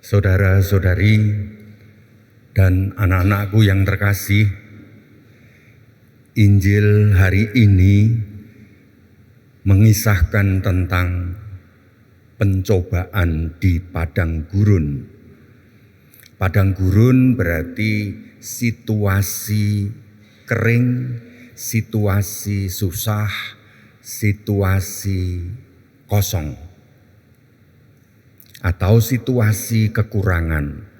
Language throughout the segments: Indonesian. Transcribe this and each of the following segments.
Saudara-saudari dan anak-anakku yang terkasih, Injil hari ini mengisahkan tentang pencobaan di padang gurun. Padang gurun berarti situasi kering, situasi susah, situasi kosong, atau situasi kekurangan.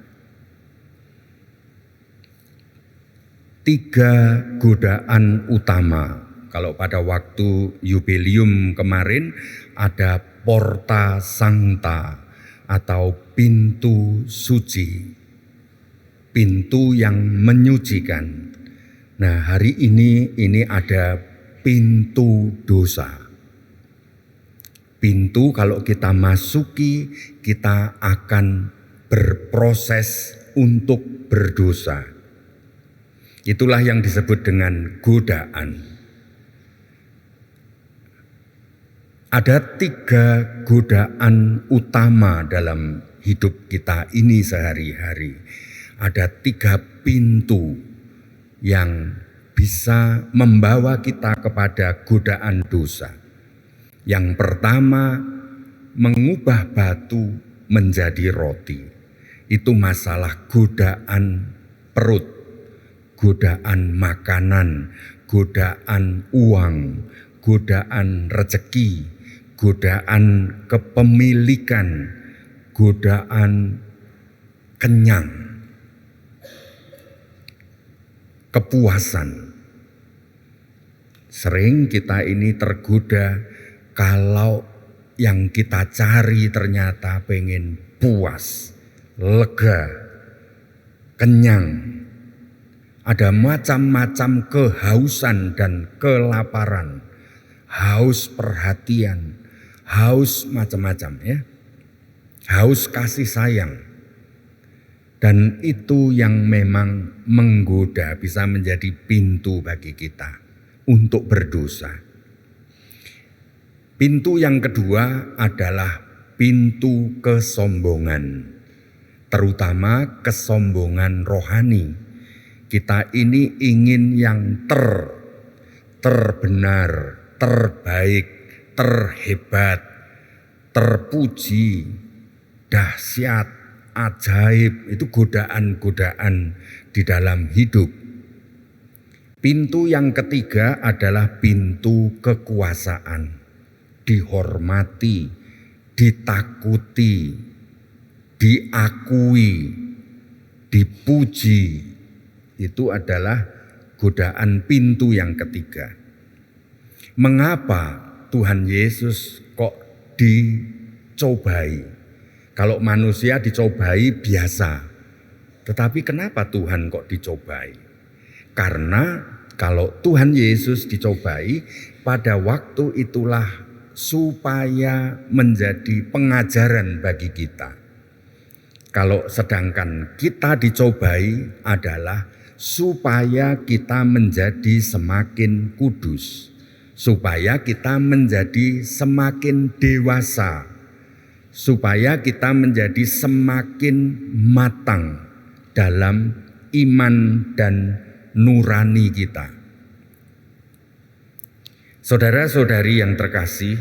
3 godaan utama. Kalau pada waktu Yubileum kemarin ada Porta Sancta atau pintu suci, pintu yang menyucikan. Nah, hari ini ada pintu dosa. Pintu kalau kita masuki, kita akan berproses untuk berdosa. Itulah yang disebut dengan godaan. Ada 3 godaan utama dalam hidup kita ini sehari-hari. Ada 3 pintu yang bisa membawa kita kepada godaan dosa. Yang pertama, mengubah batu menjadi roti. Itu masalah godaan perut, godaan makanan, godaan uang, godaan rezeki, godaan kepemilikan, godaan kenyang, kepuasan. Sering kita ini tergoda kalau yang kita cari ternyata pengen puas, lega, kenyang. Ada macam-macam kehausan dan kelaparan, haus perhatian, haus macam-macam ya, haus kasih sayang. Dan itu yang memang menggoda, bisa menjadi pintu bagi kita untuk berdosa. Pintu yang kedua adalah pintu kesombongan, terutama kesombongan rohani. Kita ini ingin yang terbenar, terbaik, terhebat, terpuji, dahsyat, ajaib. Itu godaan-godaan di dalam hidup. Pintu yang ketiga adalah pintu kekuasaan. Dihormati, ditakuti, diakui, dipuji. Itu adalah godaan pintu yang ketiga. Mengapa Tuhan Yesus kok dicobai? Kalau manusia dicobai biasa, tetapi kenapa Tuhan kok dicobai? Karena kalau Tuhan Yesus dicobai, pada waktu itulah supaya menjadi pengajaran bagi kita. Kalau sedangkan kita dicobai adalah supaya kita menjadi semakin kudus, supaya kita menjadi semakin dewasa, supaya kita menjadi semakin matang dalam iman dan nurani kita. Saudara-saudari yang terkasih,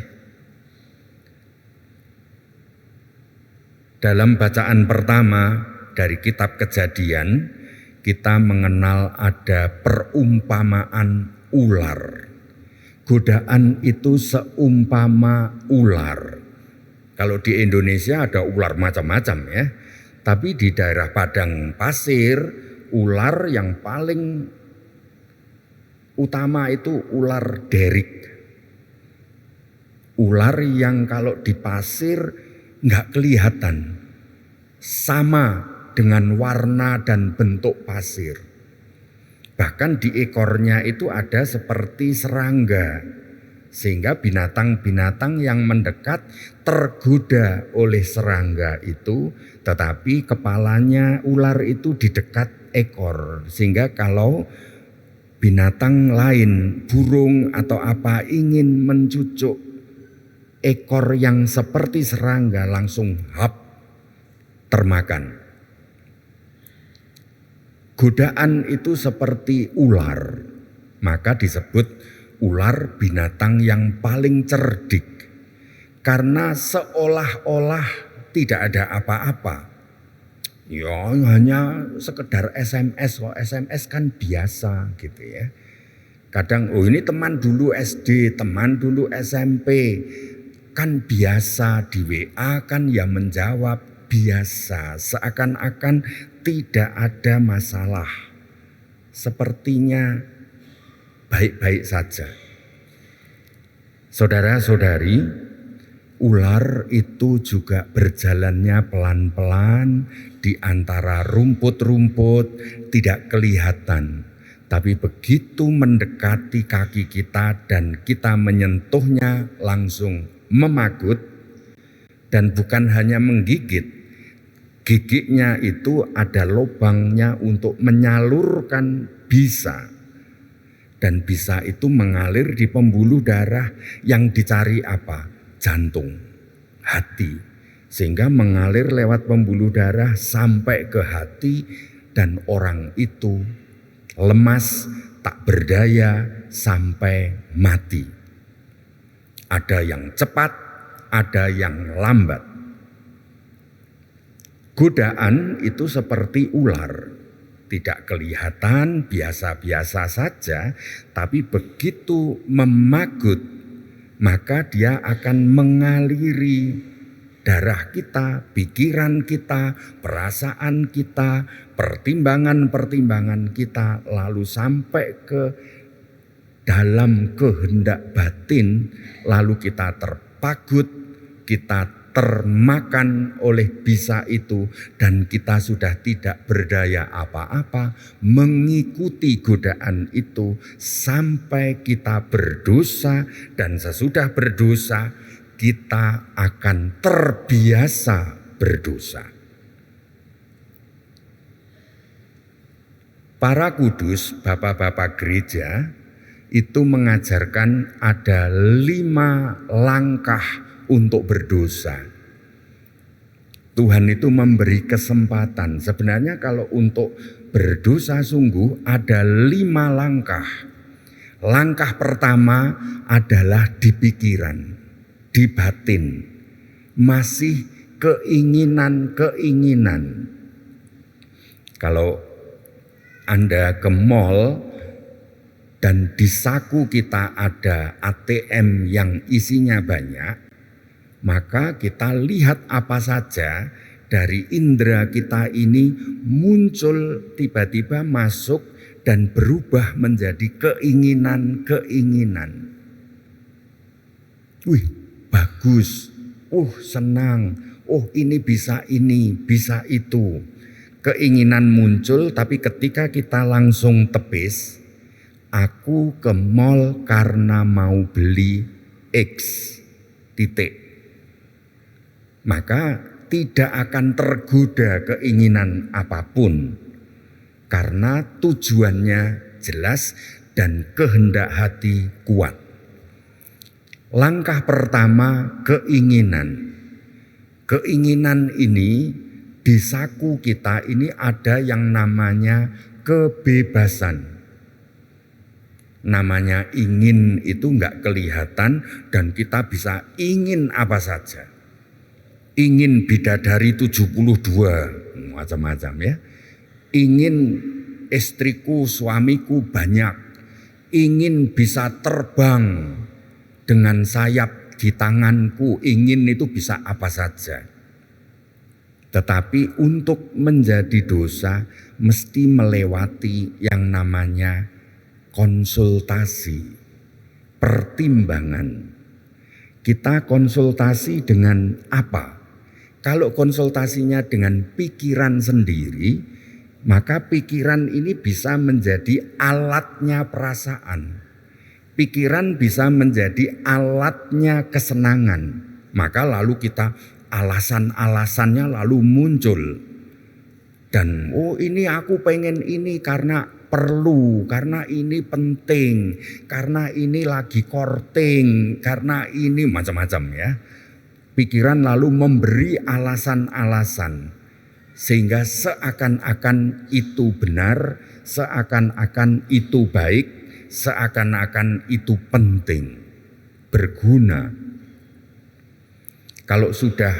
dalam bacaan pertama dari kitab Kejadian, kita mengenal ada perumpamaan ular. Godaan itu seumpama ular. Kalau di Indonesia ada ular macam-macam ya. Tapi di daerah padang pasir, ular yang paling utama itu ular derik. Ular yang kalau di pasir nggak kelihatan, sama dengan warna dan bentuk pasir. Bahkan di ekornya itu ada seperti serangga, sehingga binatang-binatang yang mendekat tergoda oleh serangga itu, tetapi kepalanya ular itu di dekat ekor, sehingga kalau binatang lain, burung atau apa ingin mencucuk ekor yang seperti serangga, langsung hap termakan. Godaan itu seperti ular, maka disebut ular binatang yang paling cerdik. Karena seolah-olah tidak ada apa-apa. Ya hanya sekedar SMS, kok SMS kan biasa gitu ya. Kadang ini teman dulu SD, teman dulu SMP, kan biasa di WA kan ya menjawab biasa, seakan-akan tidak ada masalah. Sepertinya baik-baik saja. Saudara-saudari, ular itu juga berjalannya pelan-pelan di antara rumput-rumput, tidak kelihatan. Tapi begitu mendekati kaki kita dan kita menyentuhnya langsung memagut, dan bukan hanya menggigit, giginya itu ada lubangnya untuk menyalurkan bisa. Dan bisa itu mengalir di pembuluh darah yang dicari apa? Jantung, hati. Sehingga mengalir lewat pembuluh darah sampai ke hati dan orang itu lemas, tak berdaya sampai mati. Ada yang cepat, ada yang lambat. Godaan itu seperti ular, tidak kelihatan, biasa-biasa saja, tapi begitu memagut, maka dia akan mengaliri darah kita, pikiran kita, perasaan kita, pertimbangan-pertimbangan kita, lalu sampai ke dalam kehendak batin, lalu kita terpagut, kita termakan oleh bisa itu, dan kita sudah tidak berdaya apa-apa mengikuti godaan itu sampai kita berdosa, dan sesudah berdosa kita akan terbiasa berdosa. Para kudus, bapak-bapak gereja itu mengajarkan ada 5 langkah untuk berdosa. Tuhan itu memberi kesempatan. Sebenarnya kalau untuk berdosa sungguh ada 5 langkah. Langkah pertama adalah di pikiran, di batin. Masih keinginan-keinginan. Kalau Anda ke mall dan di saku kita ada ATM yang isinya banyak, maka kita lihat apa saja dari indera kita ini muncul tiba-tiba masuk dan berubah menjadi keinginan-keinginan. Wih, bagus. Senang. Ini, bisa itu. Keinginan muncul, tapi ketika kita langsung tepis, aku ke mall karena mau beli X, titik. Maka tidak akan tergoda keinginan apapun karena tujuannya jelas dan kehendak hati kuat. Langkah pertama, keinginan. Keinginan ini di saku kita ini ada yang namanya kebebasan. Namanya ingin itu enggak kelihatan dan kita bisa ingin apa saja. Ingin bidadari 72, macam-macam ya. Ingin istriku, suamiku banyak. Ingin bisa terbang dengan sayap di tanganku. Ingin itu bisa apa saja. Tetapi untuk menjadi dosa mesti melewati yang namanya konsultasi, pertimbangan. Kita konsultasi dengan apa? Kalau konsultasinya dengan pikiran sendiri, maka pikiran ini bisa menjadi alatnya perasaan. Pikiran bisa menjadi alatnya kesenangan. Maka lalu kita alasan-alasannya lalu muncul. Dan ini aku pengen ini karena perlu, karena ini penting, karena ini lagi courting, karena ini macam-macam ya. Pikiran lalu memberi alasan-alasan. sehingga seakan-akan itu benar, seakan-akan itu baik, seakan-akan itu penting, berguna. Kalau sudah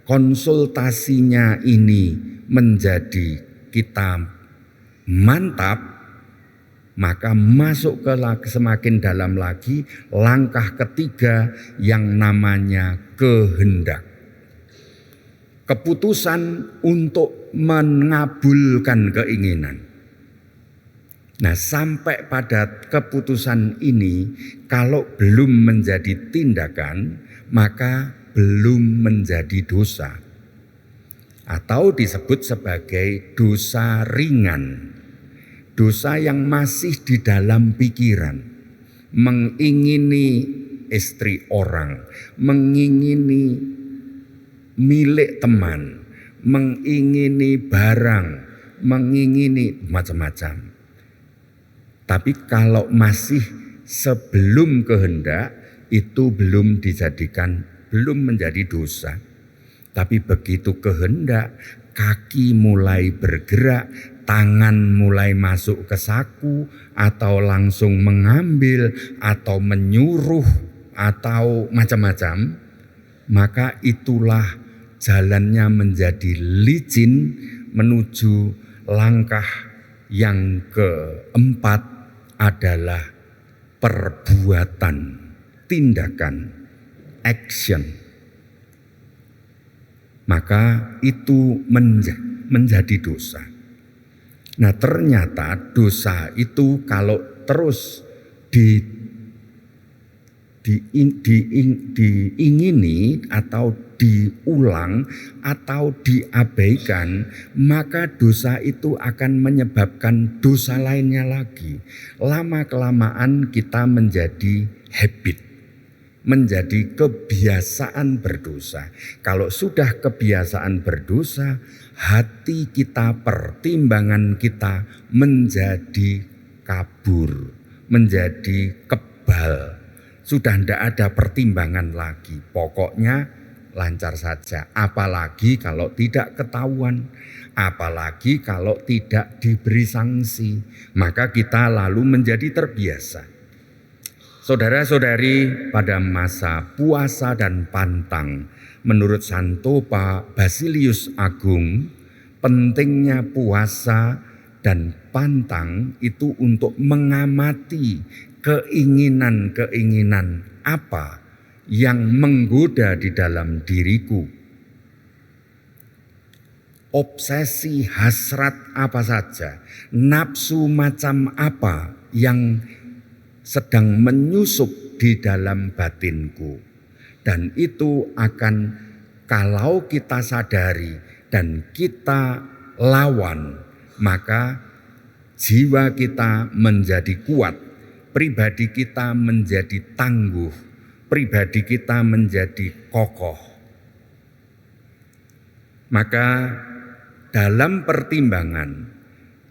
konsultasinya ini menjadi kita mantap, maka masuk ke semakin dalam lagi langkah ketiga yang namanya kehendak. Keputusan untuk mengabulkan keinginan. Nah, sampai pada keputusan ini kalau belum menjadi tindakan, maka belum menjadi dosa. Atau disebut sebagai dosa ringan. Dosa yang masih di dalam pikiran, mengingini istri orang, mengingini milik teman, mengingini barang, mengingini macam-macam. Tapi kalau masih sebelum kehendak, itu belum dijadikan, belum menjadi dosa. Tapi begitu kehendak, kaki mulai bergerak, tangan mulai masuk ke saku, atau langsung mengambil, atau menyuruh, atau macam-macam, maka itulah jalannya menjadi licin menuju langkah yang keempat adalah perbuatan, tindakan, action. Maka itu menjadi dosa. Nah, ternyata dosa itu kalau terus diingini atau diulang atau diabaikan, maka dosa itu akan menyebabkan dosa lainnya lagi. Lama-kelamaan kita menjadi habit, menjadi kebiasaan berdosa. Kalau sudah kebiasaan berdosa, hati kita, pertimbangan kita menjadi kabur, menjadi kebal. Sudah tidak ada pertimbangan lagi. Pokoknya lancar saja. Apalagi kalau tidak ketahuan. Apalagi kalau tidak diberi sanksi. Maka kita lalu menjadi terbiasa. Saudara-saudari, pada masa puasa dan pantang, menurut Santo Basilius Agung, pentingnya puasa dan pantang itu untuk mengamati keinginan-keinginan apa yang menggoda di dalam diriku. Obsesi hasrat apa saja, nafsu macam apa yang sedang menyusup di dalam batinku. Dan itu akan, kalau kita sadari dan kita lawan, maka jiwa kita menjadi kuat, pribadi kita menjadi tangguh, pribadi kita menjadi kokoh. Maka dalam pertimbangan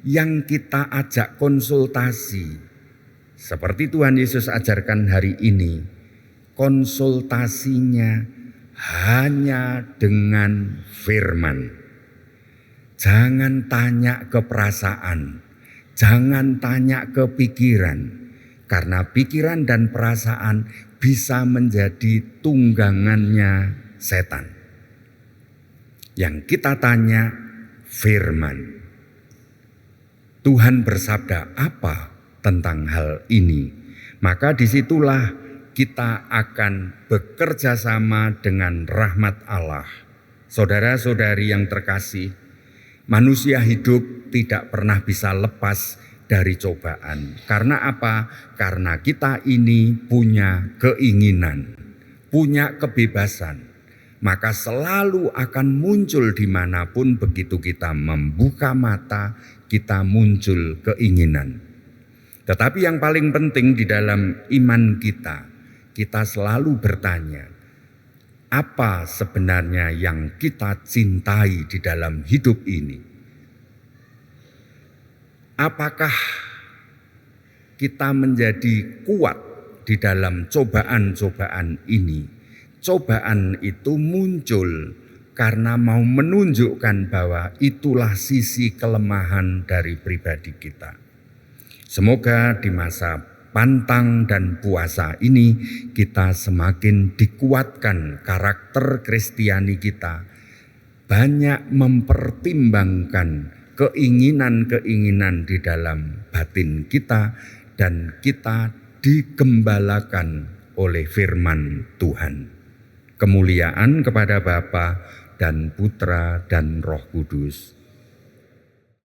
yang kita ajak konsultasi, seperti Tuhan Yesus ajarkan hari ini, konsultasinya hanya dengan firman. Jangan tanya ke perasaan, jangan tanya ke pikiran. Karena pikiran dan perasaan bisa menjadi tunggangannya setan. Yang kita tanya firman. Tuhan bersabda apa tentang hal ini? Maka disitulah kita akan bekerja sama dengan rahmat Allah. Saudara-saudari yang terkasih, manusia hidup tidak pernah bisa lepas dari cobaan. Karena apa? Karena kita ini punya keinginan, punya kebebasan. Maka selalu akan muncul dimanapun begitu kita membuka mata, kita muncul keinginan. Tetapi yang paling penting di dalam iman kita, kita selalu bertanya, apa sebenarnya yang kita cintai di dalam hidup ini? Apakah kita menjadi kuat di dalam cobaan-cobaan ini? Cobaan itu muncul karena mau menunjukkan bahwa itulah sisi kelemahan dari pribadi kita. Semoga di masa pantang dan puasa ini kita semakin dikuatkan karakter Kristiani kita, banyak mempertimbangkan keinginan-keinginan di dalam batin kita, dan kita digembalakan oleh firman Tuhan. Kemuliaan kepada Bapa dan Putra dan Roh Kudus,